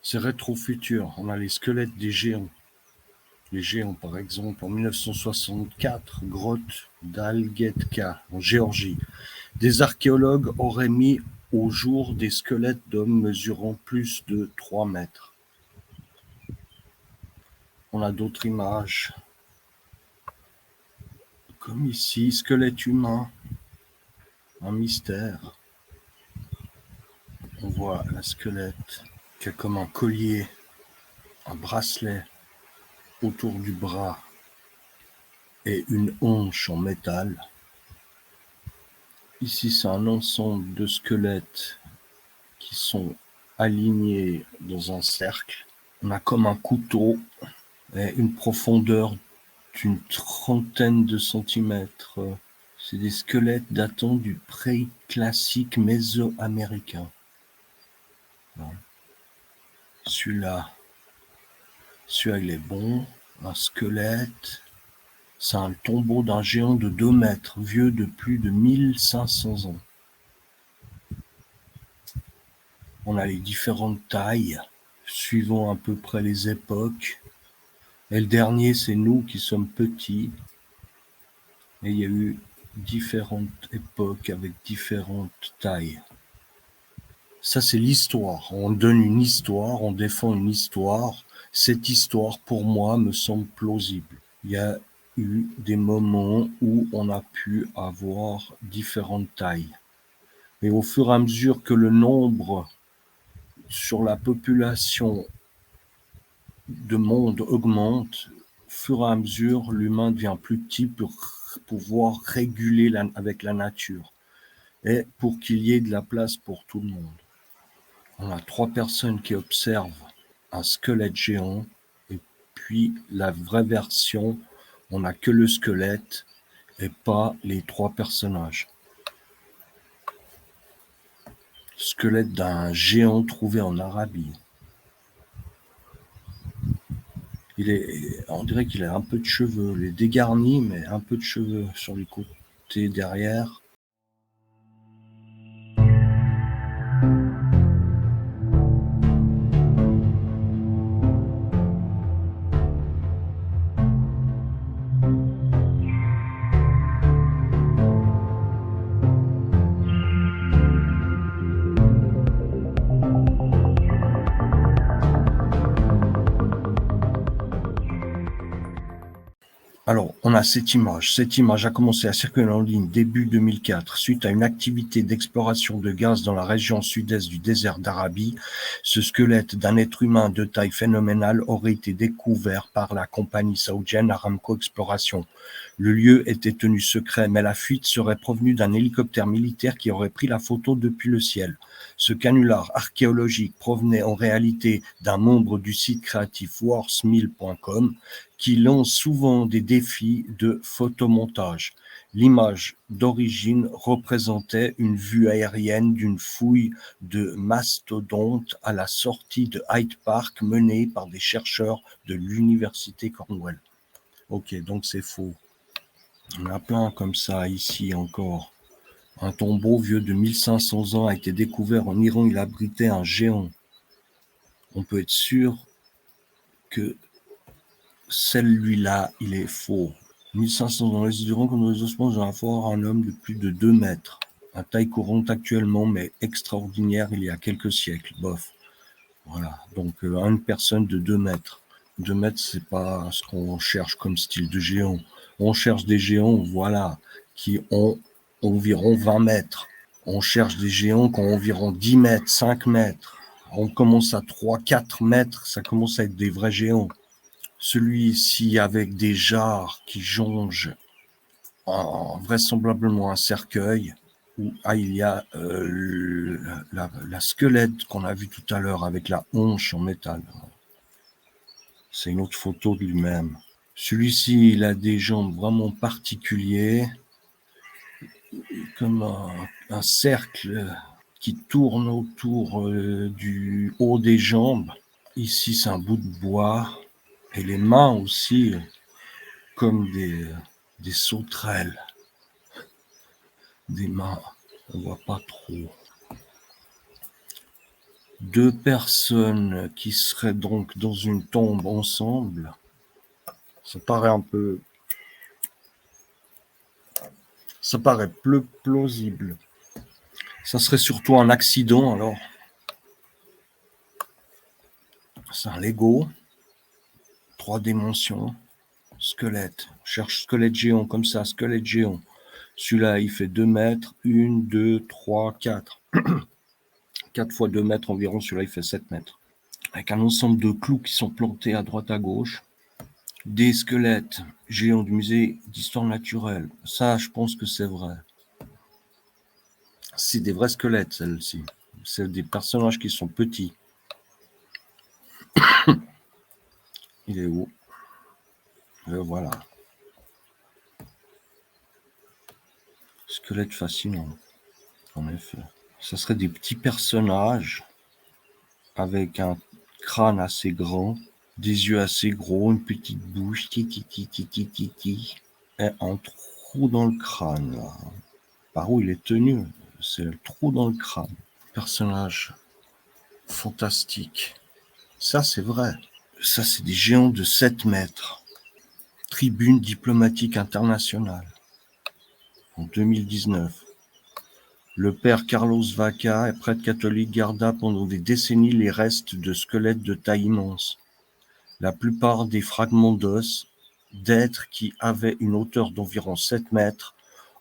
C'est rétro-futur. On a les squelettes des géants. Les géants, par exemple, en 1964, grotte d'Algetka, en Géorgie. Des archéologues auraient mis au jour des squelettes d'hommes mesurant plus de 3 mètres. On a d'autres images, comme ici, squelette humain, un mystère. On voit un squelette qui a comme un collier, un bracelet autour du bras et une hanche en métal. Ici, c'est un ensemble de squelettes qui sont alignés dans un cercle. On a comme un couteau et une profondeur d'une trentaine de centimètres. C'est des squelettes datant du pré-classique mésoaméricain. Celui-là, il est bon. Un squelette. C'est un tombeau d'un géant de 2 mètres, vieux de plus de 1500 ans. On a les différentes tailles, suivant à peu près les époques. Et le dernier, c'est nous qui sommes petits. Et il y a eu différentes époques avec différentes tailles. Ça, c'est l'histoire. On donne une histoire, on défend une histoire. Cette histoire, pour moi, me semble plausible. Il y a eu des moments où on a pu avoir différentes tailles. Et au fur et à mesure que le nombre sur la population de monde augmente, au fur et à mesure, l'humain devient plus petit pour pouvoir réguler avec la nature et pour qu'il y ait de la place pour tout le monde. On a 3 personnes qui observent un squelette géant et puis la vraie version, on n'a que le squelette et pas les 3 personnages. Squelette d'un géant trouvé en Arabie. On dirait qu'il a un peu de cheveux, il est dégarni, mais un peu de cheveux sur les côtés derrière. Alors, on a cette image. Cette image a commencé à circuler en ligne début 2004 suite à une activité d'exploration de gaz dans la région sud-est du désert d'Arabie. Ce squelette d'un être humain de taille phénoménale aurait été découvert par la compagnie saoudienne Aramco Exploration. Le lieu était tenu secret, mais la fuite serait provenue d'un hélicoptère militaire qui aurait pris la photo depuis le ciel. Ce canular archéologique provenait en réalité d'un membre du site créatif warsmill.com qui lance souvent des défis de photomontage. L'image d'origine représentait une vue aérienne d'une fouille de mastodontes à la sortie de Hyde Park menée par des chercheurs de l'université Cornell. Ok, donc c'est faux. On a plein comme ça ici encore. Un tombeau vieux de 1500 ans a été découvert en Iran. Il abritait un géant. On peut être sûr que celui-là, il est faux. 1500 ans, les Iran comme les ossements d'un fort, un homme de plus de 2 mètres. À taille courante actuellement, mais extraordinaire il y a quelques siècles. Bof. Voilà. Donc, une personne de 2 mètres. 2 mètres, c'est pas ce qu'on cherche comme style de géant. On cherche des géants, voilà, qui ont environ 20 mètres. On cherche des géants qui ont environ 10 mètres, 5 mètres. On commence à 3, 4 mètres, ça commence à être des vrais géants. Celui-ci avec des jarres qui jonchent vraisemblablement un cercueil où il y a la squelette qu'on a vu tout à l'heure avec la hanche en métal. C'est une autre photo de lui-même. Celui-ci, il a des jambes vraiment particulières, comme un cercle qui tourne autour du haut des jambes. Ici, c'est un bout de bois. Et les mains aussi, comme des sauterelles. Des mains, on voit pas trop. Deux personnes qui seraient donc dans une tombe ensemble, ça paraît peu plausible. Ça serait surtout un accident alors. C'est un Lego, 3 dimensions, squelette. On cherche squelette géant comme ça, squelette géant. Celui-là, il fait 2 mètres, 1, 2, 3, 4. 4 fois 2 mètres environ, celui-là, il fait 7 mètres. Avec un ensemble de clous qui sont plantés à droite à gauche. Des squelettes géants du musée d'histoire naturelle. Ça, je pense que c'est vrai. C'est des vrais squelettes, celles-ci. C'est des personnages qui sont petits. Il est où? Le voilà. Squelette fascinant, en effet. Ça serait des petits personnages avec un crâne assez grand, des yeux assez gros, une petite bouche, et un trou dans le crâne, là. Par où il est tenu? C'est le trou dans le crâne. Personnage fantastique. Ça, c'est vrai. Ça, c'est des géants de 7 mètres. Tribune diplomatique internationale. En 2019. Le père Carlos Vaca, prêtre catholique, garda pendant des décennies les restes de squelettes de taille immense. La plupart des fragments d'os d'êtres qui avaient une hauteur d'environ 7 mètres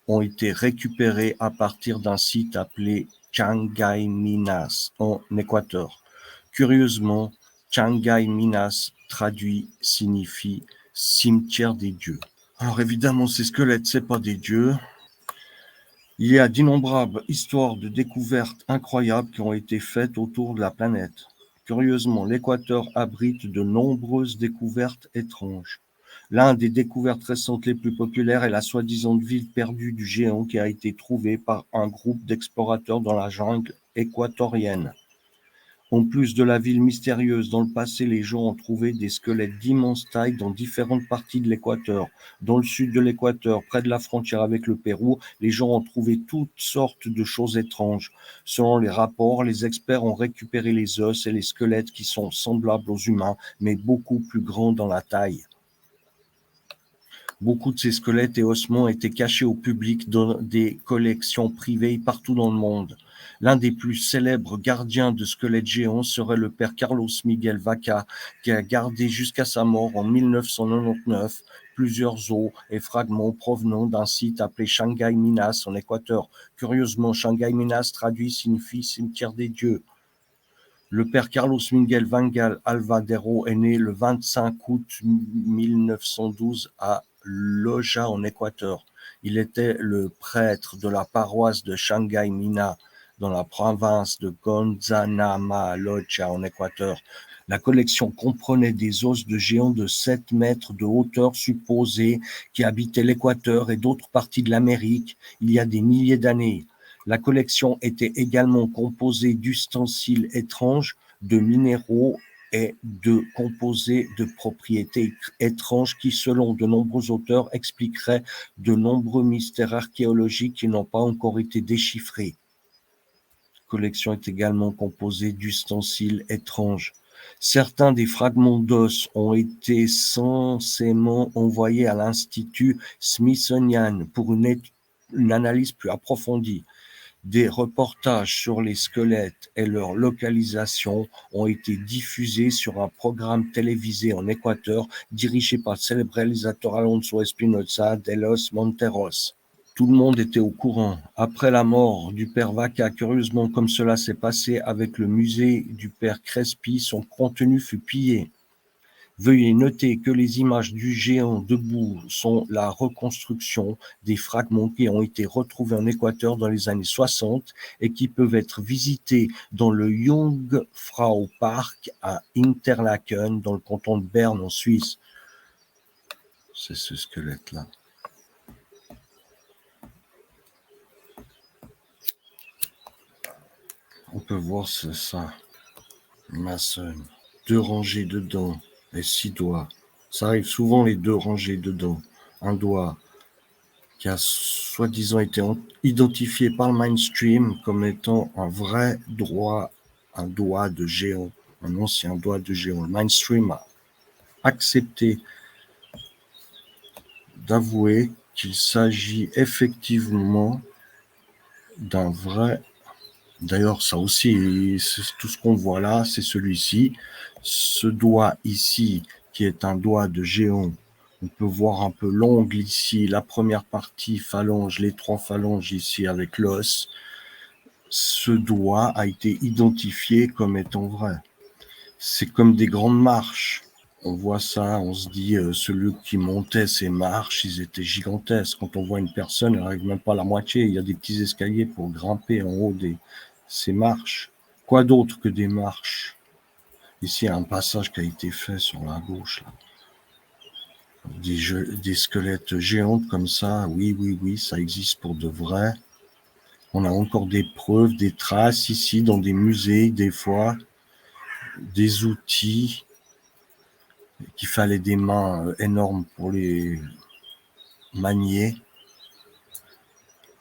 ont été récupérés à partir d'un site appelé Chiangay Minas, en Équateur. Curieusement, Chiangay Minas, traduit, signifie cimetière des dieux. Alors évidemment, ces squelettes, c'est pas des dieux. Il y a d'innombrables histoires de découvertes incroyables qui ont été faites autour de la planète. Curieusement, l'Équateur abrite de nombreuses découvertes étranges. L'une des découvertes récentes les plus populaires est la soi-disant ville perdue du géant qui a été trouvée par un groupe d'explorateurs dans la jungle équatorienne. En plus de la ville mystérieuse, dans le passé, les gens ont trouvé des squelettes d'immense taille dans différentes parties de l'Équateur. Dans le sud de l'Équateur, près de la frontière avec le Pérou, les gens ont trouvé toutes sortes de choses étranges. Selon les rapports, les experts ont récupéré les os et les squelettes qui sont semblables aux humains, mais beaucoup plus grands dans la taille. Beaucoup de ces squelettes et ossements étaient cachés au public dans des collections privées partout dans le monde. L'un des plus célèbres gardiens de squelettes géants serait le père Carlos Miguel Vaca, qui a gardé jusqu'à sa mort en 1999 plusieurs os et fragments provenant d'un site appelé Chiangay Minas en Équateur. Curieusement, Chiangay Minas traduit signifie cimetière des dieux. Le père Carlos Miguel Vangal Alvadero est né le 25 août 1912 à Loja en Équateur. Il était le prêtre de la paroisse de Chiangay Mina dans la province de Gonzanama, Loja en Équateur. La collection comprenait des os de géants de 7 mètres de hauteur supposés qui habitaient l'Équateur et d'autres parties de l'Amérique il y a des milliers d'années. La collection était également composée d'ustensiles étranges, de minéraux et de composés de propriétés étranges qui, selon de nombreux auteurs, expliqueraient de nombreux mystères archéologiques qui n'ont pas encore été déchiffrés. La collection est également composée d'ustensiles étranges. Certains des fragments d'os ont été censément envoyés à l'Institut Smithsonian pour une analyse plus approfondie. Des reportages sur les squelettes et leur localisation ont été diffusés sur un programme télévisé en Équateur dirigé par le célèbre réalisateur Alonso Espinosa de los Monteros. Tout le monde était au courant. Après la mort du père Vaca, curieusement comme cela s'est passé avec le musée du père Crespi, son contenu fut pillé. Veuillez noter que les images du géant debout sont la reconstruction des fragments qui ont été retrouvés en Équateur dans les années 60 et qui peuvent être visités dans le Jungfrau Park à Interlaken, dans le canton de Berne en Suisse. C'est ce squelette-là. On peut voir ça. Maçonne. 2 rangées de dents et 6 doigts. Ça arrive souvent les 2 rangées de dents. Un doigt qui a soi-disant été identifié par le mainstream comme étant un vrai un doigt de géant, un ancien doigt de géant. Le mainstream a accepté d'avouer qu'il s'agit effectivement d'un vrai. D'ailleurs, ça aussi, tout ce qu'on voit là, c'est celui-ci. Ce doigt ici, qui est un doigt de géant, on peut voir un peu l'ongle ici, la première partie phalange, les 3 phalanges ici avec l'os. Ce doigt a été identifié comme étant vrai. C'est comme des grandes marches. On voit ça, on se dit, celui qui montait ces marches, ils étaient gigantesques. Quand on voit une personne, elle n'arrive même pas à la moitié. Il y a des petits escaliers pour grimper en haut ces marches. Quoi d'autre que des marches? Ici, il y a un passage qui a été fait sur la gauche. Là. Des squelettes géants comme ça, oui, ça existe pour de vrai. On a encore des preuves, des traces ici dans des musées, des fois, des outils qu'il fallait des mains énormes pour les manier.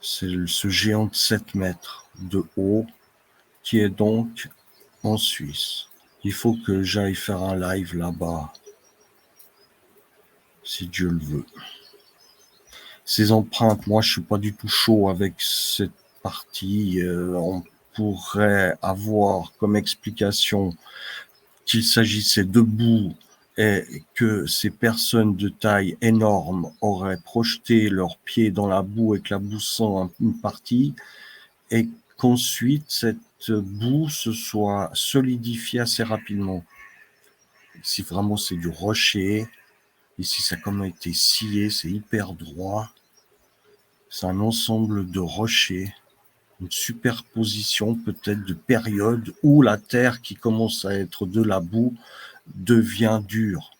C'est ce géant de 7 mètres de haut qui est donc en Suisse. Il faut que j'aille faire un live là-bas, si Dieu le veut. Ces empreintes, moi je suis pas du tout chaud avec cette partie. On pourrait avoir comme explication qu'il s'agissait de boue et que ces personnes de taille énorme auraient projeté leurs pieds dans la boue éclaboussant une partie et qu'ensuite cette boue se soit solidifiée assez rapidement. Ici vraiment c'est du rocher, ici ça a comme été scié, c'est hyper droit, c'est un ensemble de rochers, une superposition peut-être de périodes où la terre qui commence à être de la boue devient dure.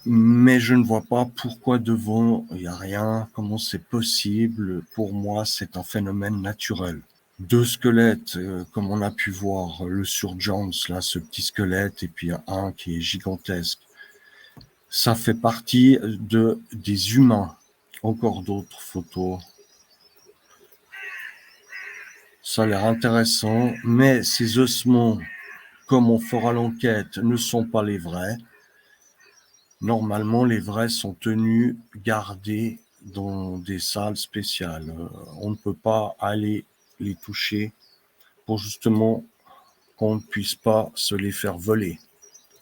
Mais je ne vois pas pourquoi devant, il n'y a rien, comment c'est possible. Pour moi, c'est un phénomène naturel. 2 squelettes, comme on a pu voir, le sur Jones, là, ce petit squelette, et puis un qui est gigantesque. Ça fait partie des humains. Encore d'autres photos. Ça a l'air intéressant, mais ces ossements, comme on fera l'enquête, ne sont pas les vrais. Normalement, les vrais sont tenus, gardés dans des salles spéciales. On ne peut pas aller les toucher pour justement qu'on ne puisse pas se les faire voler.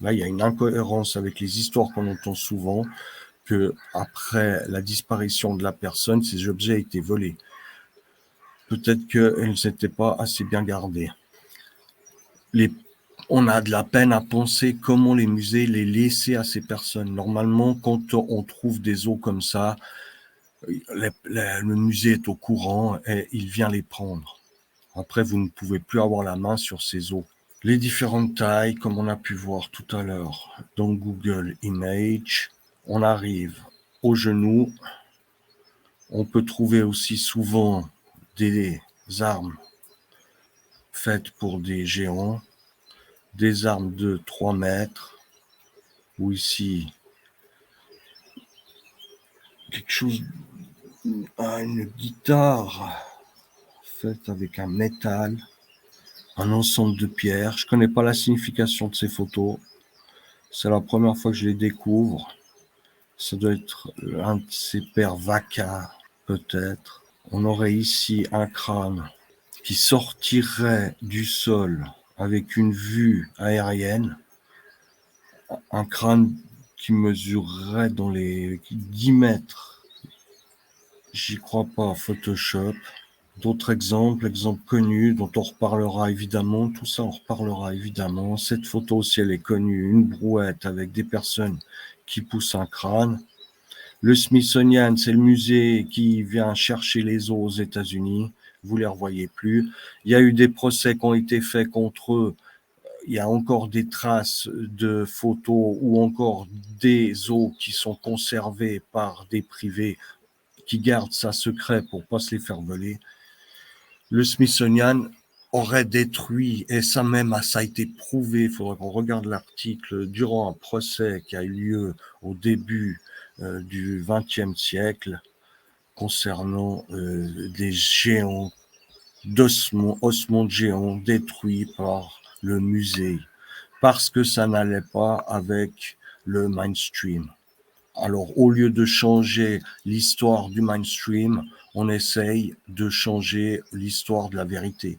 Là, il y a une incohérence avec les histoires qu'on entend souvent que après la disparition de la personne, ces objets étaient volés. Peut-être qu'ils n'étaient pas assez bien gardés. On a de la peine à penser comment les musées les laissaient à ces personnes. Normalement, quand on trouve des os comme ça, le musée est au courant et il vient les prendre. Après, vous ne pouvez plus avoir la main sur ces os. Les différentes tailles, comme on a pu voir tout à l'heure dans Google Images, on arrive au genou. On peut trouver aussi souvent des armes faites pour des géants, des armes de 3 mètres, ou ici quelque chose, une guitare faite avec un métal, un ensemble de pierres. Je connais pas la signification de ces photos. C'est la première fois que je les découvre. Ça doit être un de ces pères Vaca, peut-être. On aurait ici un crâne qui sortirait du sol avec une vue aérienne. Un crâne qui mesurerait dans les 10 mètres. J'y crois pas, Photoshop. D'autres exemples connus dont on reparlera évidemment. Tout ça, on reparlera évidemment. Cette photo, si elle est connue, une brouette avec des personnes qui poussent un crâne. Le Smithsonian, c'est le musée qui vient chercher les os aux États-Unis. Vous les revoyez plus. Il y a eu des procès qui ont été faits contre eux. Il y a encore des traces de photos ou encore des os qui sont conservés par des privés qui gardent ça secret pour pas se les faire voler. Le Smithsonian aurait détruit, et ça même, ça a été prouvé, il faudra qu'on regarde l'article, durant un procès qui a eu lieu au début du XXe siècle concernant des géants, ossements de géants détruits par le musée, parce que ça n'allait pas avec le mainstream. Alors, au lieu de changer l'histoire du mainstream, on essaye de changer l'histoire de la vérité,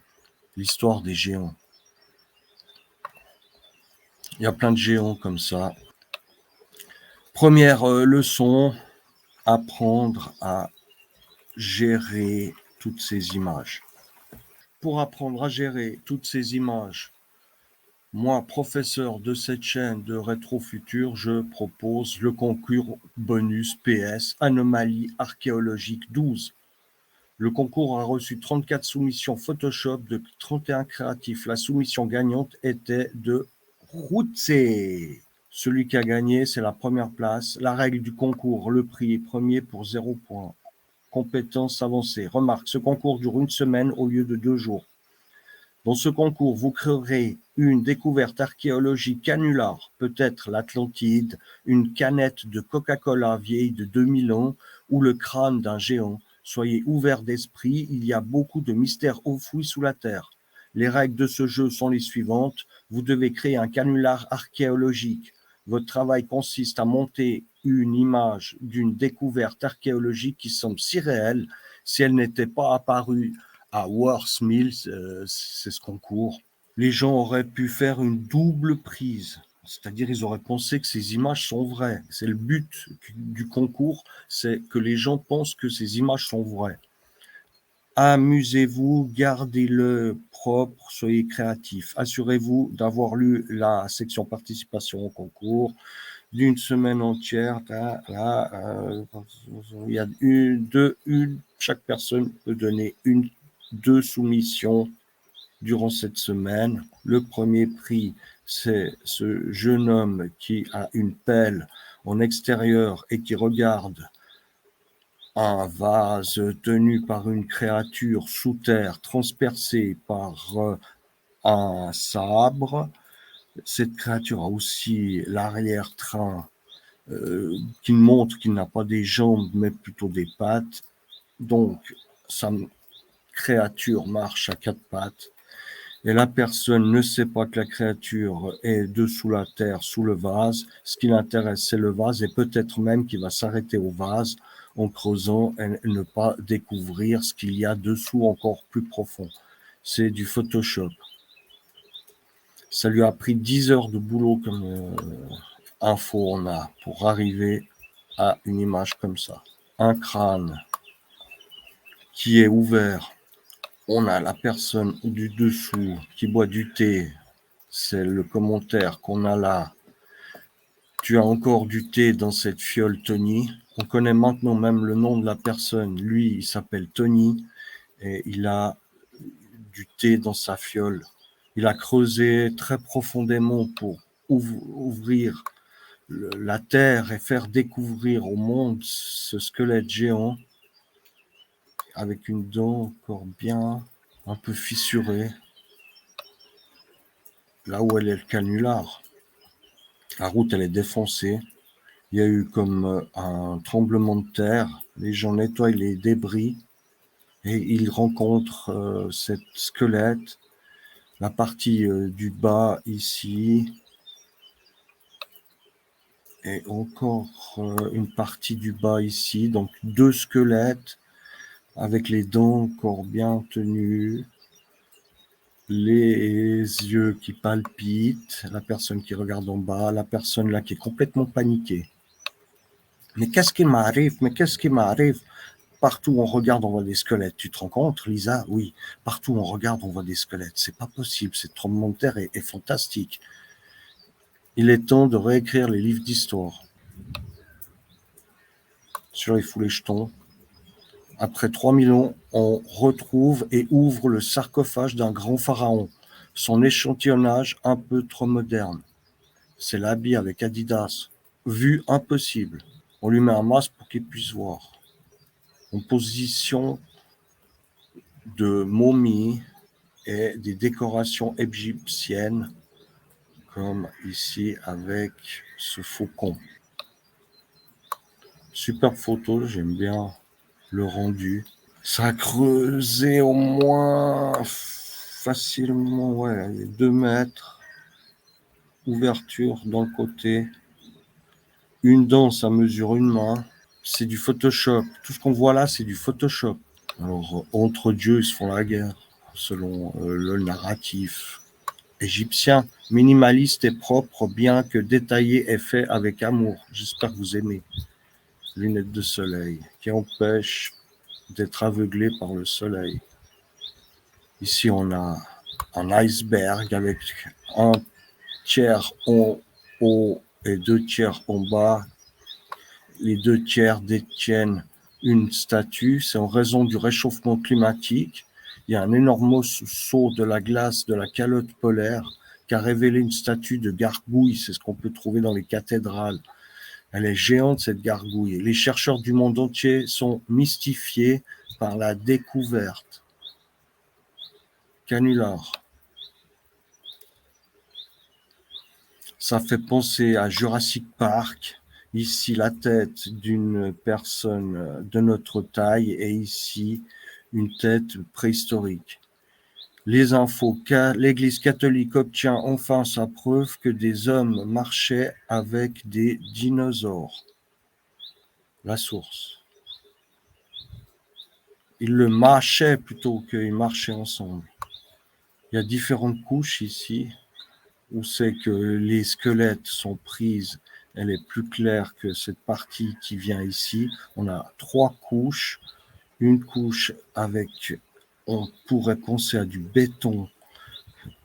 l'histoire des géants. Il y a plein de géants comme ça. Première leçon, apprendre à gérer toutes ces images. Pour apprendre à gérer toutes ces images, moi, professeur de cette chaîne de Rétrofutur, je propose le concours bonus PS Anomalie archéologique 12. Le concours a reçu 34 soumissions Photoshop de 31 créatifs. La soumission gagnante était de Routse. Celui qui a gagné, c'est la première place. La règle du concours, le prix est premier pour 0 points. Compétences avancées. Remarque, ce concours dure une semaine au lieu de 2 jours. Dans ce concours, vous créerez une découverte archéologique canular, peut-être l'Atlantide, une canette de Coca-Cola vieille de 2000 ans ou le crâne d'un géant. Soyez ouverts d'esprit, il y a beaucoup de mystères enfouis sous la terre. Les règles de ce jeu sont les suivantes. Vous devez créer un canular archéologique. Votre travail consiste à monter une image d'une découverte archéologique qui semble si réelle si elle n'était pas apparue à Worth Mills, c'est ce concours. Les gens auraient pu faire une double prise. C'est-à-dire, ils auraient pensé que ces images sont vraies. C'est le but du concours, c'est que les gens pensent que ces images sont vraies. Amusez-vous, gardez-le propre, soyez créatifs. Assurez-vous d'avoir lu la section participation au concours d'une semaine entière. Il y a chaque personne peut donner 2 soumissions durant cette semaine. Le premier prix, c'est ce jeune homme qui a une pelle en extérieur et qui regarde un vase tenu par une créature sous terre transpercée par un sabre. Cette créature a aussi l'arrière-train qui montre qu'il n'a pas des jambes mais plutôt des pattes. Donc, sa créature marche à 4 pattes. Et la personne ne sait pas que la créature est dessous la terre, sous le vase. Ce qui l'intéresse, c'est le vase et peut-être même qu'il va s'arrêter au vase en creusant et ne pas découvrir ce qu'il y a dessous encore plus profond. C'est du Photoshop. Ça lui a pris 10 heures de boulot comme info on a pour arriver à une image comme ça. Un crâne qui est ouvert. On a la personne du dessous qui boit du thé. C'est le commentaire qu'on a là. Tu as encore du thé dans cette fiole, Tony. On connaît maintenant même le nom de la personne. Lui, il s'appelle Tony et il a du thé dans sa fiole. Il a creusé très profondément pour ouvrir la terre et faire découvrir au monde ce squelette géant avec une dent encore bien un peu fissurée. Là où elle est le canular. La route, elle est défoncée. Il y a eu comme un tremblement de terre. Les gens nettoient les débris et ils rencontrent cette squelette. La partie du bas ici. Et encore une partie du bas ici. Donc 2 squelettes avec les dents encore bien tenues. Les yeux qui palpitent, la personne qui regarde en bas, la personne là qui est complètement paniquée. Mais qu'est-ce qui m'arrive? Mais qu'est-ce qui m'arrive? Partout où on regarde, on voit des squelettes. Tu te rends compte, Lisa? Oui. Partout où on regarde, on voit des squelettes. C'est pas possible. Cette tremblement de terre est fantastique. Il est temps de réécrire les livres d'histoire. Sur les foulées jetons. Après 3000 ans, on retrouve et ouvre le sarcophage d'un grand pharaon. Son échantillonnage un peu trop moderne. C'est l'habit avec Adidas. Vue impossible. On lui met un masque pour qu'il puisse voir. En position de momie et des décorations égyptiennes, comme ici avec ce faucon. Super photo, j'aime bien le rendu. Ça a creusé au moins facilement, ouais, 2 mètres, ouverture dans le côté, une dent, ça mesure une main, c'est du Photoshop. Tout ce qu'on voit là, c'est du Photoshop. Alors, entre dieux, ils se font la guerre, selon le narratif égyptien. Minimaliste et propre, bien que détaillé et fait avec amour. J'espère que vous aimez. Lunettes de soleil, qui empêchent d'être aveuglé par le soleil. Ici, on a un iceberg avec un tiers en haut et 2 tiers en bas. Les 2 tiers détiennent une statue. C'est en raison du réchauffement climatique. Il y a un énorme saut de la glace de la calotte polaire qui a révélé une statue de gargouille. C'est ce qu'on peut trouver dans les cathédrales. Elle est géante, cette gargouille. Les chercheurs du monde entier sont mystifiés par la découverte. Canular. Ça fait penser à Jurassic Park. Ici, la tête d'une personne de notre taille et ici, une tête préhistorique. Les infos. L'Église catholique obtient enfin sa preuve que des hommes marchaient avec des dinosaures. La source. Ils le mâchaient plutôt qu'ils marchaient ensemble. Il y a différentes couches ici, où c'est que les squelettes sont prises. Elle est plus claire que cette partie qui vient ici. On a 3 couches. Une couche avec, on pourrait penser à du béton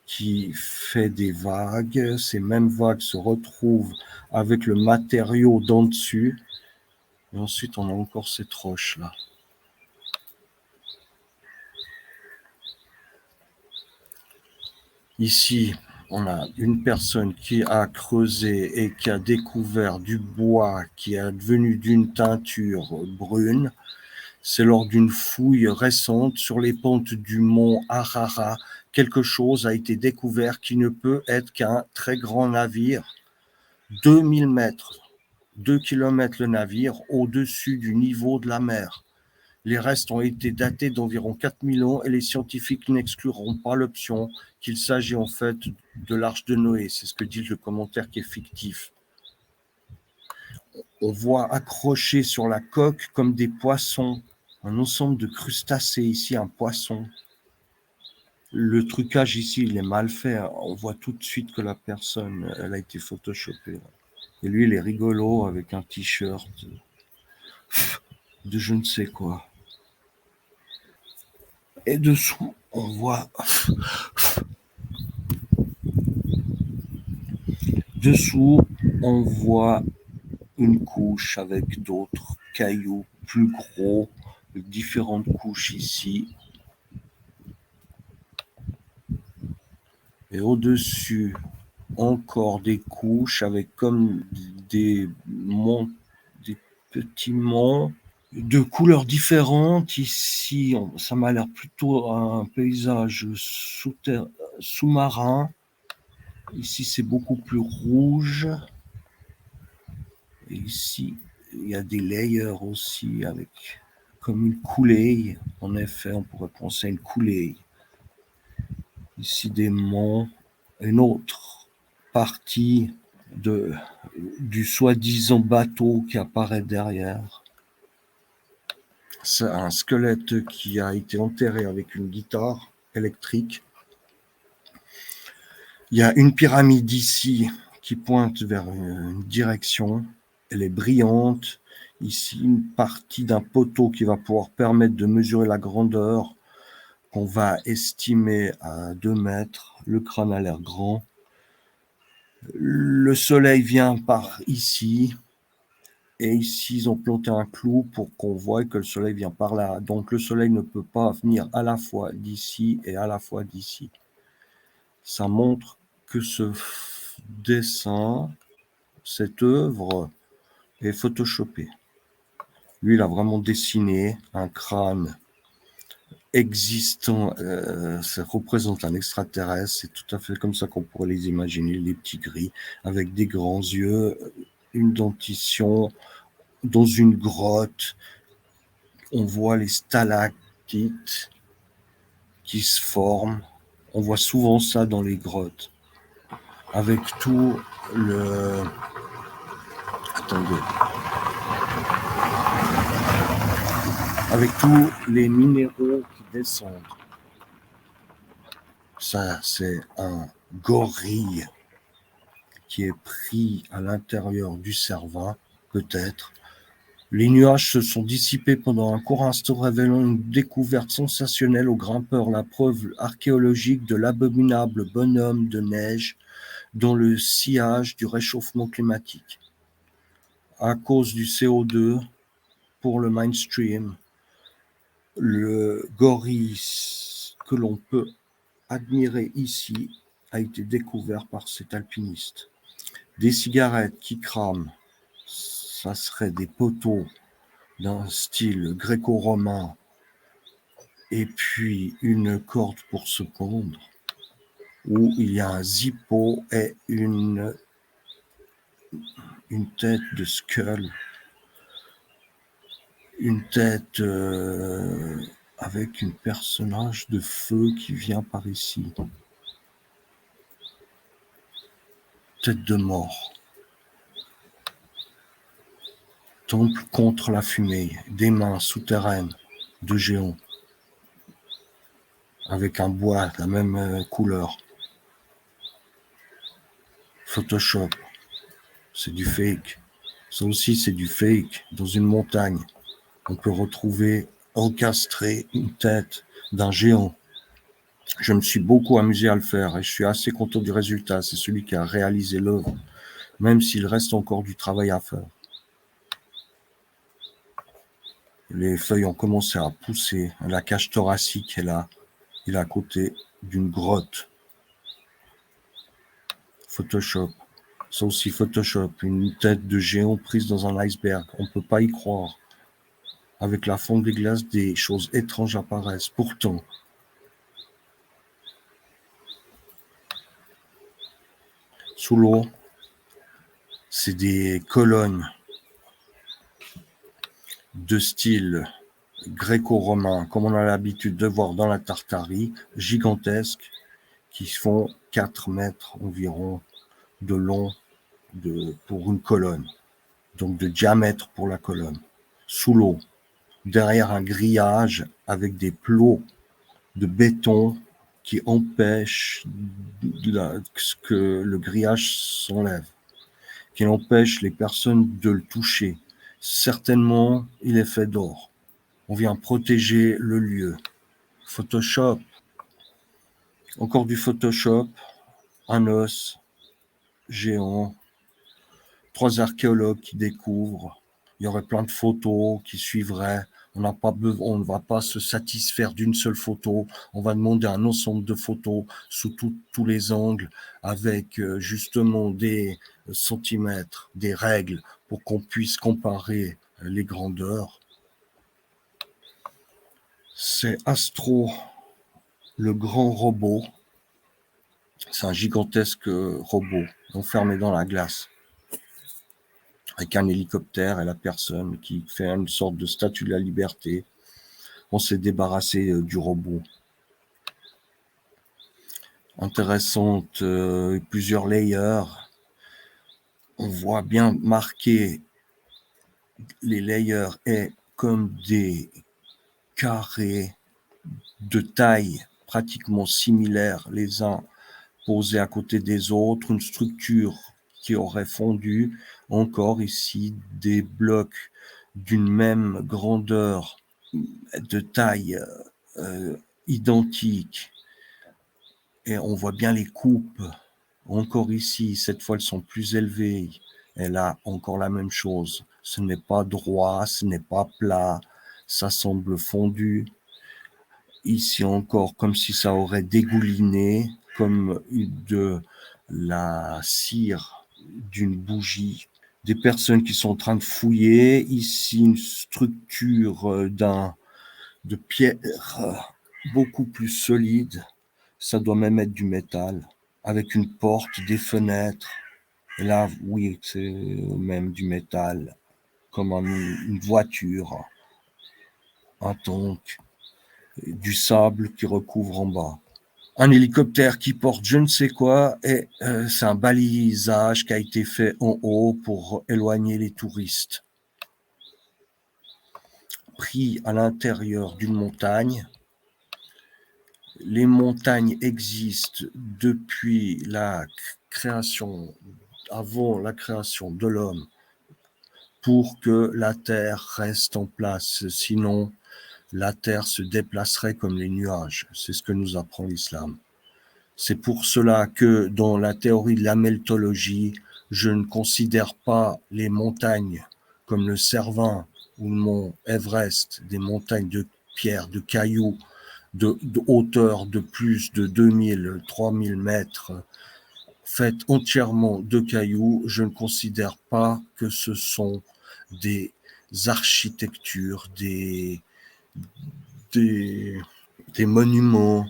qui fait des vagues. Ces mêmes vagues se retrouvent avec le matériau d'en dessus. Et ensuite, on a encore cette roche-là. Ici, on a une personne qui a creusé et qui a découvert du bois qui est devenu d'une teinture brune. C'est lors d'une fouille récente sur les pentes du mont Ararat. Quelque chose a été découvert qui ne peut être qu'un très grand navire. 2000 mètres, 2 kilomètres le navire, au-dessus du niveau de la mer. Les restes ont été datés d'environ 4000 ans et les scientifiques n'excluront pas l'option qu'il s'agit en fait de l'arche de Noé. C'est ce que dit le commentaire qui est fictif. On voit accrochés sur la coque comme des poissons, un ensemble de crustacés ici, un poisson. Le trucage ici, il est mal fait. On voit tout de suite que la personne, elle a été photoshopée. Et lui, il est rigolo avec un t-shirt de je ne sais quoi. Et dessous, on voit une couche avec d'autres cailloux plus gros, différentes couches ici. Et au-dessus, encore des couches avec comme des petits monts de couleurs différentes. Ici, ça m'a l'air plutôt un paysage sous-marin. Ici, c'est beaucoup plus rouge. Et ici, il y a des layers aussi avec comme une coulée. En effet, on pourrait penser à une coulée. Ici, des monts. Une autre partie du soi-disant bateau qui apparaît derrière. C'est un squelette qui a été enterré avec une guitare électrique. Il y a une pyramide ici qui pointe vers une direction. Elle est brillante. Ici, une partie d'un poteau qui va pouvoir permettre de mesurer la grandeur qu'on va estimer à 2 mètres. Le crâne a l'air grand. Le soleil vient par ici. Et ici, ils ont planté un clou pour qu'on voie que le soleil vient par là. Donc, le soleil ne peut pas venir à la fois d'ici et à la fois d'ici. Ça montre que ce dessin, cette œuvre, est photoshopée. Lui, il a vraiment dessiné un crâne existant. Ça représente un extraterrestre. C'est tout à fait comme ça qu'on pourrait les imaginer, les petits gris, avec des grands yeux, une dentition, dans une grotte. On voit les stalactites qui se forment. On voit souvent ça dans les grottes. Avec tout le... Attendez. Avec tous les minéraux qui descendent. Ça, c'est un gorille qui est pris à l'intérieur du Cervin, peut-être. Les nuages se sont dissipés pendant un court instant, révélant une découverte sensationnelle aux grimpeurs, la preuve archéologique de l'abominable bonhomme de neige dans le sillage du réchauffement climatique. À cause du CO2, pour le mainstream, le gorille que l'on peut admirer ici a été découvert par cet alpiniste. Des cigarettes qui crament, ça serait des poteaux d'un style gréco-romain et puis une corde pour se pendre où il y a un zippo et une tête de skull, une tête avec un personnage de feu qui vient par ici. Tête de mort. Temple contre la fumée, des mains souterraines de géants, avec un bois de la même couleur. Photoshop, c'est du fake. Ça aussi, c'est du fake. Dans une montagne, on peut retrouver encastré une tête d'un géant. Je me suis beaucoup amusé à le faire et je suis assez content du résultat. C'est celui qui a réalisé l'œuvre, même s'il reste encore du travail à faire. Les feuilles ont commencé à pousser. La cage thoracique est là. Il est à côté d'une grotte. Photoshop. Ça aussi Photoshop. Une tête de géant prise dans un iceberg. On ne peut pas y croire. Avec la fonte des glaces, des choses étranges apparaissent. Pourtant, sous l'eau, c'est des colonnes de style gréco-romain, comme on a l'habitude de voir dans la Tartarie, gigantesques, qui font 4 mètres environ de long pour une colonne, donc de diamètre pour la colonne. Sous l'eau, derrière un grillage avec des plots de béton qui empêchent que le grillage s'enlève, qui empêche les personnes de le toucher. Certainement, il est fait d'or. On vient protéger le lieu. Photoshop. Encore du Photoshop. Un os géant. 3 archéologues qui découvrent. Il y aurait plein de photos qui suivraient. On ne va pas se satisfaire d'une seule photo. On va demander un ensemble de photos sous tous les angles avec justement des centimètres, des règles pour qu'on puisse comparer les grandeurs. C'est Astro, le grand robot. C'est un gigantesque robot enfermé dans la glace, avec un hélicoptère et la personne qui fait une sorte de statue de la liberté. On s'est débarrassé du robot. Intéressante, plusieurs layers. On voit bien marquer les layers et comme des carrés de taille pratiquement similaires les uns posés à côté des autres, une structure qui aurait fondu. Encore ici des blocs d'une même grandeur, de taille identique, et on voit bien les coupes. Encore ici, cette fois elles sont plus élevées, et là encore la même chose. Ce n'est pas droit, ce n'est pas plat, ça semble fondu. Ici encore comme si ça aurait dégouliné, comme de la cire d'une bougie. Des personnes qui sont en train de fouiller. Ici une structure de pierre beaucoup plus solide. Ça doit même être du métal, avec une porte, des fenêtres. Et là, oui, c'est même du métal, comme une voiture, un tank, du sable qui recouvre en bas. un hélicoptère qui porte je ne sais quoi, et c'est un balisage qui a été fait en haut pour éloigner les touristes. Pris à l'intérieur d'une montagne. Les montagnes existent depuis la création, avant la création de l'homme, pour que la Terre reste en place. Sinon, la Terre se déplacerait comme les nuages. C'est ce que nous apprend l'islam. C'est pour cela que dans la théorie de la meltologie, je ne considère pas les montagnes comme le Cervin ou le mont Everest, des montagnes de pierre, de cailloux, de hauteur de plus de 2000, 3000 mètres, faites entièrement de cailloux. Je ne considère pas que ce sont des architectures, des, des monuments,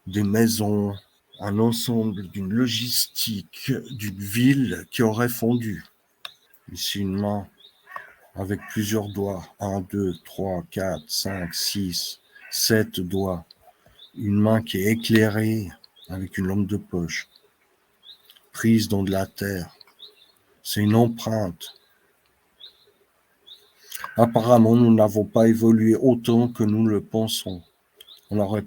des maisons, un ensemble d'une logistique d'une ville qui aurait fondu. Ici, une main avec plusieurs doigts. 1, 2, 3, 4, 5, 6, 7 doigts. Une main qui est éclairée avec une lampe de poche, prise dans de la terre. C'est une empreinte. Apparemment, nous n'avons pas évolué autant que nous le pensons. On aurait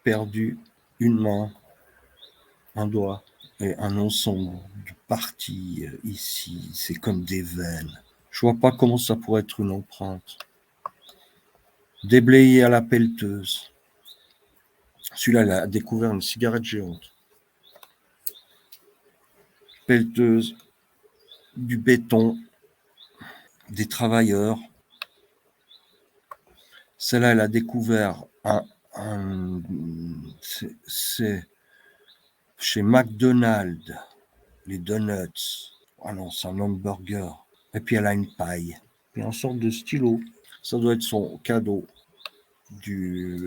perdu une main, un doigt et un ensemble de parties ici. C'est comme des veines. Je vois pas comment ça pourrait être une empreinte. Déblayé à la pelleteuse. Celui-là, il a découvert une cigarette géante. Pelleteuse, du béton, des travailleurs. Celle-là, elle a découvert c'est chez McDonald's, les donuts. Ah non, c'est un hamburger. Et puis elle a une paille. Et une sorte de stylo. Ça doit être son cadeau du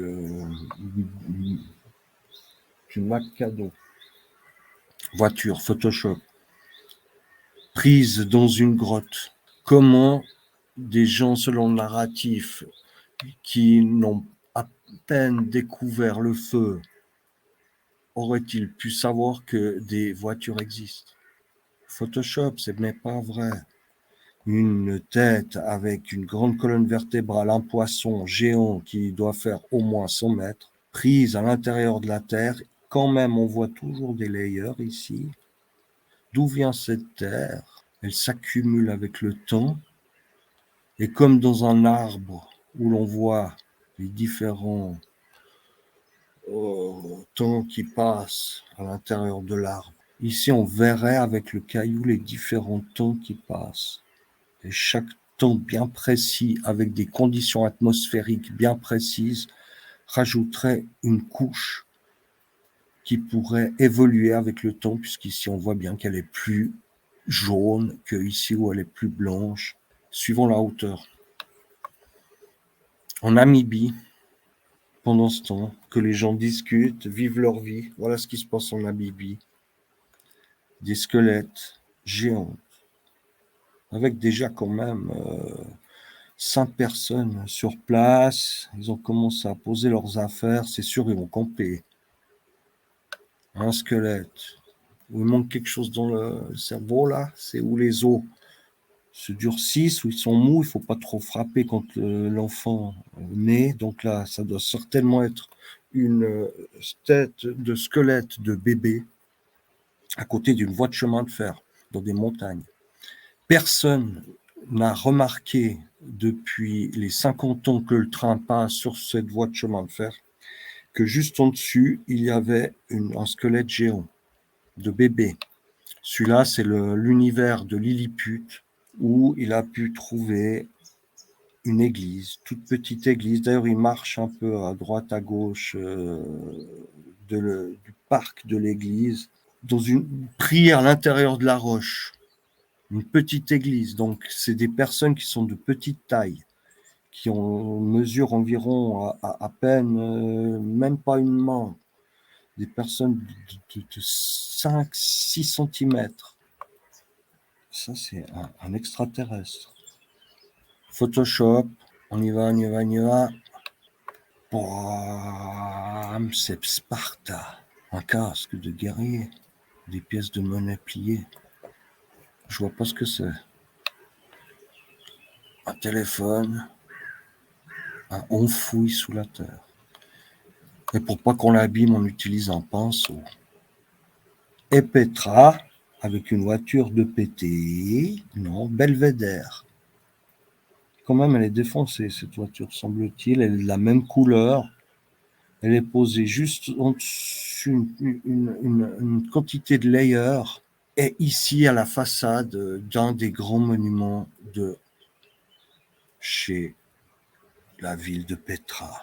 Mac cadeau. Voiture, Photoshop. Prise dans une grotte. Comment des gens, selon le narratif, qui n'ont à peine découvert le feu, auraient-ils pu savoir que des voitures existent? Photoshop, c'est mais pas vrai. Une tête avec une grande colonne vertébrale, un poisson géant qui doit faire au moins 100 mètres, prise à l'intérieur de la Terre. Quand même, on voit toujours des layers ici. D'où vient cette Terre? Elle s'accumule avec le temps. Et comme dans un arbre où l'on voit les différents temps qui passent à l'intérieur de l'arbre, ici on verrait avec le caillou les différents temps qui passent. Et chaque temps bien précis, avec des conditions atmosphériques bien précises, rajouterait une couche qui pourrait évoluer avec le temps, puisqu'ici on voit bien qu'elle est plus jaune que ici où elle est plus blanche, suivant la hauteur. En Namibie, pendant ce temps, que les gens discutent, vivent leur vie, voilà ce qui se passe en Namibie. Des squelettes géants, avec déjà quand même 5 personnes sur place. Ils ont commencé à poser leurs affaires. C'est sûr, ils vont camper. Un squelette. Il manque quelque chose dans le cerveau, là. C'est où les os se durcissent, où ils sont mous. Il ne faut pas trop frapper quand l'enfant naît. Donc là, ça doit certainement être une tête de squelette de bébé à côté d'une voie de chemin de fer dans des montagnes. Personne n'a remarqué depuis les 50 ans que le train passe sur cette voie de chemin de fer que juste en dessus, il y avait un squelette géant de bébé. Celui-là, c'est l'univers de Lilliput où il a pu trouver une église, toute petite église. D'ailleurs, il marche un peu à droite, à gauche du parc de l'église, dans une prière à l'intérieur de la roche. Une petite église, donc c'est des personnes qui sont de petite taille, qui mesurent environ à peine, même pas une main, des personnes de 5-6 centimètres. Ça, c'est un extraterrestre. Photoshop, on y va, on y va, on y va. Bam, c'est Sparta. Un casque de guerrier, des pièces de monnaie pliées. Je vois pas ce que c'est. Un téléphone, un enfoui sous la terre. Et pour pas qu'on l'abîme, on utilise un pinceau. Et Petra, avec une voiture de PT, non, Belvédère. Quand même, elle est défoncée, cette voiture, semble-t-il. Elle est de la même couleur. Elle est posée juste au-dessus une quantité de layers. Et ici, à la façade d'un des grands monuments de chez la ville de Petra.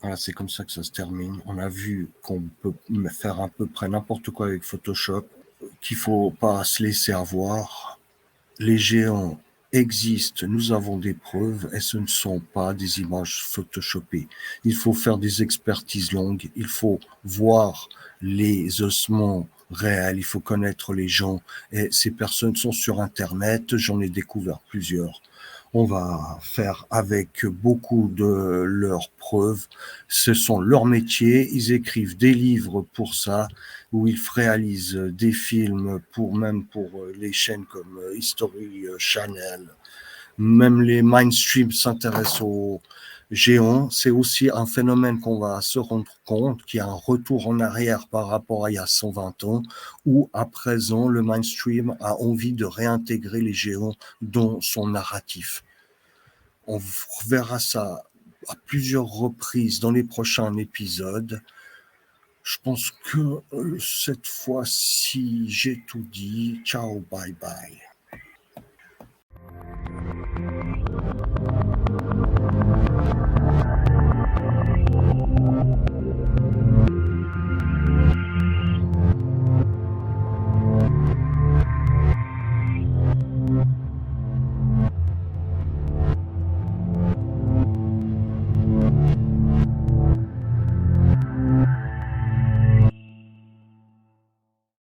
Voilà, c'est comme ça que ça se termine. On a vu qu'on peut faire à peu près n'importe quoi avec Photoshop, qu'il faut pas se laisser avoir. Les géants existent, nous avons des preuves et ce ne sont pas des images photoshopées. Il faut faire des expertises longues, il faut voir les ossements réels, il faut connaître les gens et ces personnes sont sur Internet, j'en ai découvert plusieurs. On va faire avec beaucoup de leurs preuves. Ce sont leurs métiers. Ils écrivent des livres pour ça, où ils réalisent des films même pour les chaînes comme History Channel. Même les mainstream s'intéressent aux géants. C'est aussi un phénomène qu'on va se rendre compte, qu'il y a un retour en arrière par rapport à il y a 120 ans, où à présent le mainstream a envie de réintégrer les géants dans son narratif. On verra ça à plusieurs reprises dans les prochains épisodes. Je pense que cette fois-ci, j'ai tout dit. Ciao, bye bye.